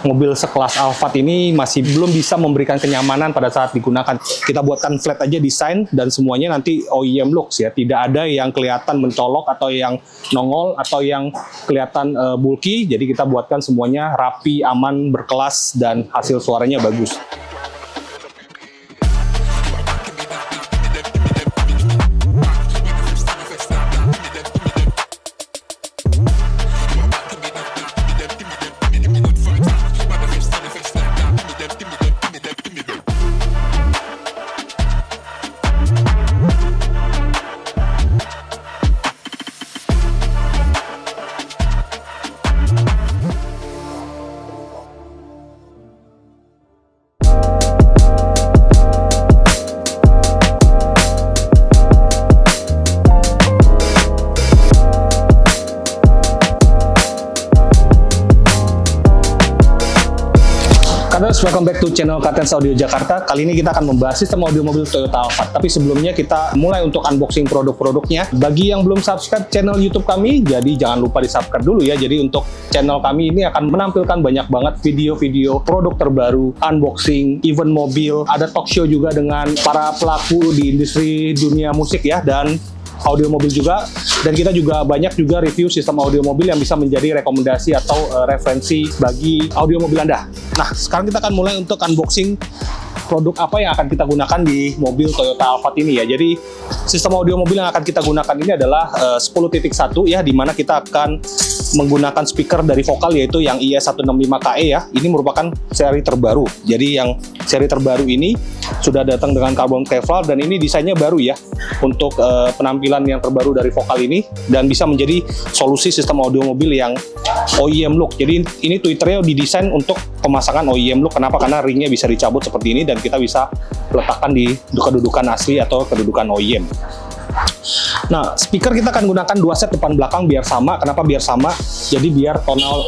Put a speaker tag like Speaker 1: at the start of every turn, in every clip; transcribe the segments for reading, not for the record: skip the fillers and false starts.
Speaker 1: mobil sekelas Alphard ini masih belum bisa memberikan kenyamanan pada saat digunakan. Kita buatkan flat aja desain dan semuanya nanti OEM looks ya. Tidak ada yang kelihatan mencolok atau yang nongol atau yang kelihatan bulky. Jadi kita buatkan semuanya rapi, aman, berkelas dan hasil suaranya bagus. Welcome back to channel Katens Audio Jakarta. Kali ini kita akan membahas sistem audio mobil Toyota Alphard. Tapi sebelumnya kita mulai untuk unboxing produk-produknya. Bagi yang belum subscribe channel YouTube kami, jadi jangan lupa di-subscribe dulu ya. Jadi untuk channel kami ini akan menampilkan banyak banget video-video produk terbaru, unboxing, event mobil, ada talk show juga dengan para pelaku di industri dunia musik ya, dan audio mobil juga. Dan kita juga banyak juga review sistem audio mobil yang bisa menjadi rekomendasi atau referensi bagi audio mobil Anda. Nah, sekarang kita akan mulai untuk unboxing produk apa yang akan kita gunakan di mobil Toyota Alphard ini ya. Jadi sistem audio mobil yang akan kita gunakan ini adalah 10.1 ya, dimana kita akan menggunakan speaker dari vokal yaitu yang IS165KE ya. Ini merupakan seri terbaru. Jadi yang seri terbaru ini sudah datang dengan carbon Kevlar dan ini desainnya baru ya untuk penampilan yang terbaru dari vokal ini, dan bisa menjadi solusi sistem audio mobil yang OEM look. Jadi ini Twitternya didesain untuk pemasangan OEM look. Kenapa? Karena ringnya bisa dicabut seperti ini dan kita bisa letakkan di kedudukan asli atau kedudukan OEM. Nah, speaker kita akan gunakan 2 set depan belakang biar sama. Kenapa biar sama? Jadi biar tonal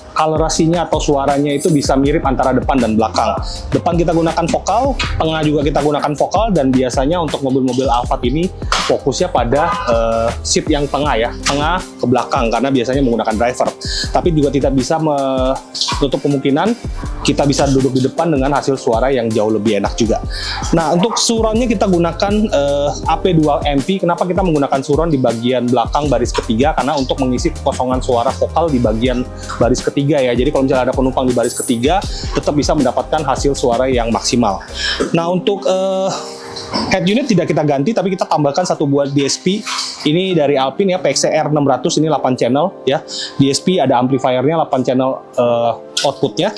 Speaker 1: colorasinya atau suaranya itu bisa mirip antara depan dan belakang. Depan kita gunakan vokal, tengah juga kita gunakan vokal, dan biasanya untuk mobil-mobil Alphard ini fokusnya pada seat yang tengah ya, tengah ke belakang karena biasanya menggunakan driver. Tapi juga tidak bisa menutup kemungkinan kita bisa duduk di depan dengan hasil suara yang jauh lebih enak juga. Nah, untuk surroundnya kita gunakan AP Dual MP. Kenapa kita menggunakan surround di bagian belakang baris ketiga? Karena untuk mengisi kekosongan suara vokal di bagian baris ketiga ya. Jadi kalau misalnya ada penumpang di baris ketiga, tetap bisa mendapatkan hasil suara yang maksimal. Nah, untuk head unit tidak kita ganti, tapi kita tambahkan satu buah DSP. Ini dari Alpine ya, PXR 600, ini 8 channel ya. DSP ada amplifiernya, 8 channel outputnya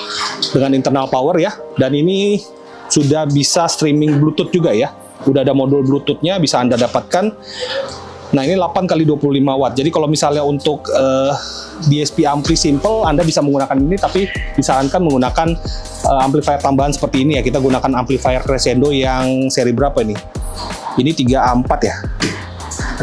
Speaker 1: dengan internal power ya. Dan ini sudah bisa streaming Bluetooth juga ya. Udah ada modul Bluetoothnya, bisa Anda dapatkan. Nah, ini 8x25 watt. Jadi kalau misalnya untuk DSP ampli simple, Anda bisa menggunakan ini, tapi disarankan menggunakan amplifier tambahan seperti ini ya. Kita gunakan amplifier Crescendo yang seri berapa ini? Ini 3A4 ya.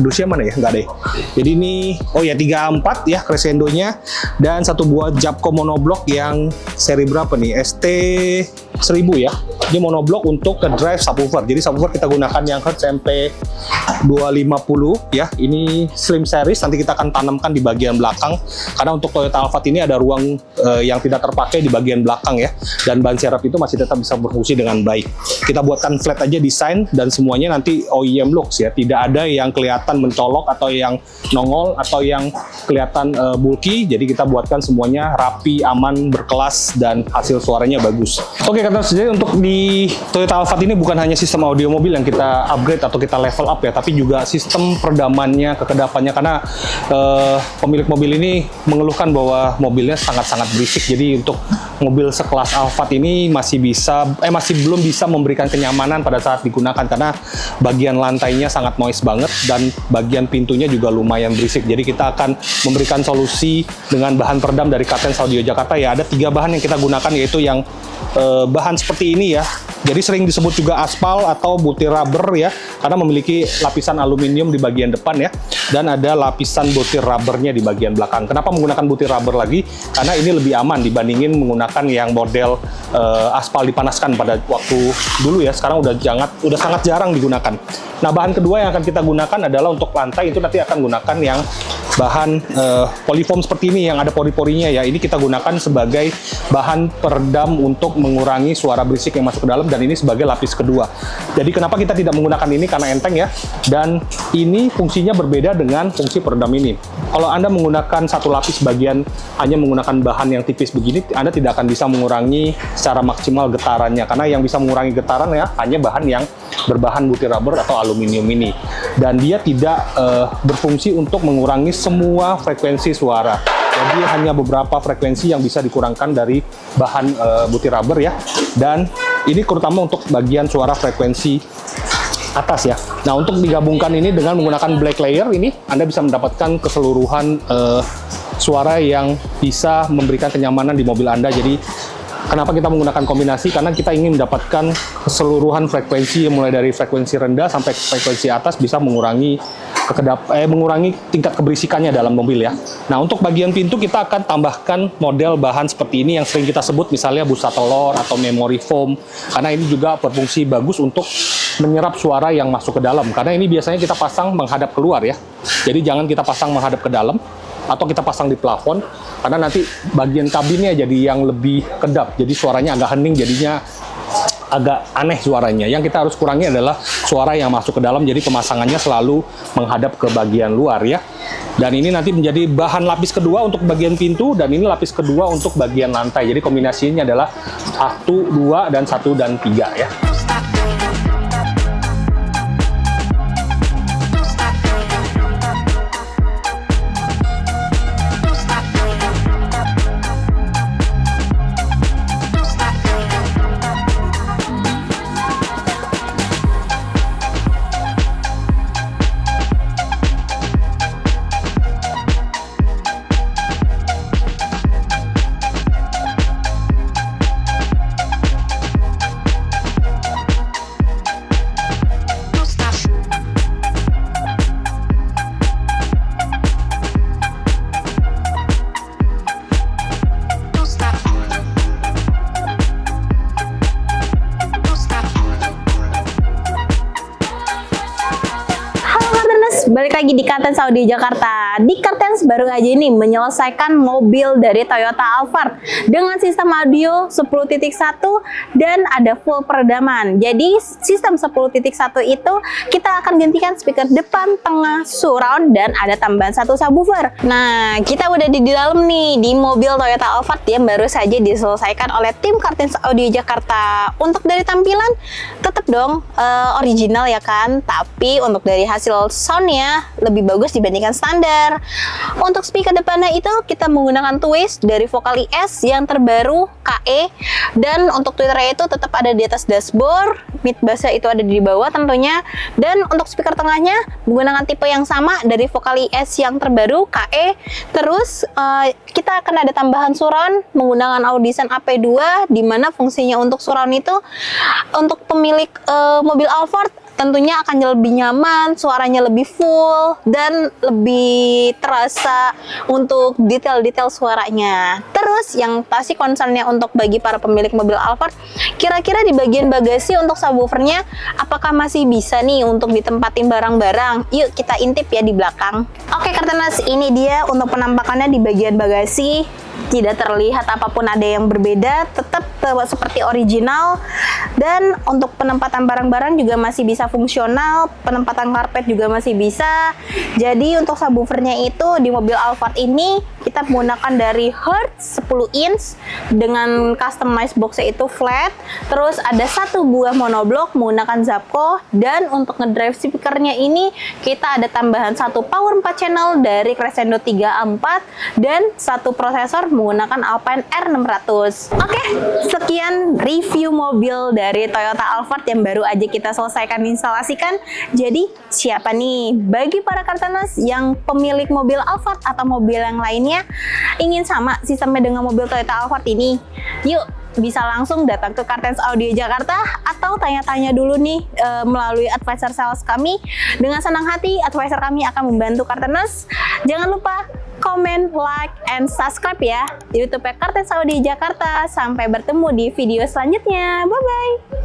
Speaker 1: Aduh, siapa mana ya? Enggak deh. Jadi ini, oh ya 3A4 ya Crescendonya, dan satu buah Jabco monoblock yang seri berapa nih? ST1000 ya. Ini monoblock untuk ke drive subwoofer. Jadi subwoofer kita gunakan yang Hertz MP250 ya. Ini slim series, nanti kita akan tanamkan di bagian belakang. Karena untuk Toyota Alphard ini ada ruang yang tidak terpakai di bagian belakang ya. Dan ban serep itu masih tetap bisa berfungsi dengan baik. Kita buatkan flat aja desain dan semuanya nanti OEM looks ya. Tidak ada yang kelihatan mencolok atau yang nongol atau yang kelihatan bulky. Jadi kita buatkan semuanya rapi, aman, berkelas dan hasil suaranya bagus. Oke, kata jadi untuk di Toyota Alphard ini bukan hanya sistem audio mobil yang kita upgrade atau kita level up ya, tapi juga sistem peredamannya, kekedapannya, karena pemilik mobil ini mengeluhkan bahwa mobilnya sangat-sangat berisik. Jadi untuk mobil sekelas Alphard ini masih belum bisa memberikan kenyamanan pada saat digunakan karena bagian lantainya sangat noise banget dan bagian pintunya juga lumayan berisik. Jadi kita akan memberikan solusi dengan bahan peredam dari Katens Audio Jakarta ya. Ada 3 bahan yang kita gunakan, yaitu yang bahan seperti ini ya. Jadi sering disebut juga aspal atau butir rubber ya, karena memiliki lapisan aluminium di bagian depan ya, dan ada lapisan butir rubbernya di bagian belakang. Kenapa menggunakan butir rubber lagi? Karena ini lebih aman dibandingin menggunakan yang model aspal dipanaskan pada waktu dulu ya. Sekarang udah sangat jarang digunakan. Nah, bahan kedua yang akan kita gunakan adalah untuk lantai, itu nanti akan gunakan yang bahan polyfoam seperti ini yang ada pori-porinya ya. Ini kita gunakan sebagai bahan peredam untuk mengurangi suara berisik yang masuk ke dalam, dan ini sebagai lapis kedua. Jadi kenapa kita tidak menggunakan ini? Karena enteng ya, dan ini fungsinya berbeda dengan fungsi peredam ini. Kalau Anda menggunakan satu lapis bagian hanya menggunakan bahan yang tipis begini, Anda tidak akan bisa mengurangi secara maksimal getarannya, karena yang bisa mengurangi getaran ya hanya bahan yang berbahan butir rubber atau aluminium ini, dan dia tidak berfungsi untuk mengurangi semua frekuensi suara. Jadi hanya beberapa frekuensi yang bisa dikurangkan dari bahan butir rubber ya, dan ini terutama untuk bagian suara frekuensi atas ya. Nah, untuk digabungkan ini dengan menggunakan black layer ini, Anda bisa mendapatkan keseluruhan suara yang bisa memberikan kenyamanan di mobil Anda. Jadi kenapa kita menggunakan kombinasi? Karena kita ingin mendapatkan keseluruhan frekuensi, mulai dari frekuensi rendah sampai frekuensi atas, bisa mengurangi mengurangi tingkat keberisikannya dalam mobil ya. Nah, untuk bagian pintu kita akan tambahkan model bahan seperti ini yang sering kita sebut misalnya busa telur atau memory foam, karena ini juga berfungsi bagus untuk menyerap suara yang masuk ke dalam, karena ini biasanya kita pasang menghadap keluar ya. Jadi jangan kita pasang menghadap ke dalam atau kita pasang di plafon, karena nanti bagian kabinnya jadi yang lebih kedap, jadi suaranya agak hening, jadinya agak aneh suaranya. Yang kita harus kurangi adalah suara yang masuk ke dalam, jadi pemasangannya selalu menghadap ke bagian luar ya. Dan ini nanti menjadi bahan lapis kedua untuk bagian pintu, dan ini lapis kedua untuk bagian lantai. Jadi kombinasinya adalah 1, 2, dan 1 dan 3 ya.
Speaker 2: Balik lagi di Kartens Audio Jakarta. Di Kartens baru aja ini menyelesaikan mobil dari Toyota Alphard dengan sistem audio 10.1 dan ada full peredaman. Jadi sistem 10.1 itu kita akan gantikan speaker depan, tengah, surround, dan ada tambahan satu subwoofer. Nah, kita udah di dalam nih di mobil Toyota Alphard yang baru saja diselesaikan oleh tim Kartens Audio Jakarta. Untuk dari tampilan tetap dong original ya kan, tapi untuk dari hasil soundnya lebih bagus dibandingkan standar. Untuk speaker depannya itu kita menggunakan twist dari Vocal ES yang terbaru KE, dan untuk tweeternya itu tetap ada di atas dashboard, mid bassnya itu ada di bawah tentunya, dan untuk speaker tengahnya menggunakan tipe yang sama dari Vocal ES yang terbaru KE. Terus kita akan ada tambahan surround menggunakan Audison AP2, di mana fungsinya untuk surround itu untuk pemilik mobil Alphard tentunya akan lebih nyaman, suaranya lebih full, dan lebih terasa untuk detail-detail suaranya. Terus yang pasti concernnya untuk bagi para pemilik mobil Alphard, kira-kira di bagian bagasi untuk subwoofernya apakah masih bisa nih untuk ditempatin barang-barang? Yuk kita intip ya di belakang. Oke Kartenas, ini dia untuk penampakannya di bagian bagasi. Tidak terlihat apapun ada yang berbeda, tetap seperti original, dan untuk penempatan barang-barang juga masih bisa fungsional, penempatan karpet juga masih bisa. Jadi untuk subwoofernya itu di mobil Alphard ini kita menggunakan dari Hertz 10 inch dengan customized boxnya itu flat, terus ada satu buah monoblock menggunakan Zapco, dan untuk ngedrive speakernya ini kita ada tambahan satu power 4 channel dari Crescendo 3A4 dan satu prosesor menggunakan Alpine R600. Oke, sekian review mobil dari Toyota Alphard yang baru aja kita selesaikan instalasikan. Jadi siapa nih bagi para Kartenas yang pemilik mobil Alphard atau mobil yang lainnya ingin sama sistemnya dengan mobil Toyota Alphard ini? Yuk bisa langsung datang ke Kartens Audio Jakarta atau tanya-tanya dulu nih melalui advisor sales kami. Dengan senang hati advisor kami akan membantu Kartenas. Jangan lupa komen, like, and subscribe ya di YouTube Kartens Audio Jakarta. Sampai bertemu di video selanjutnya. Bye-bye.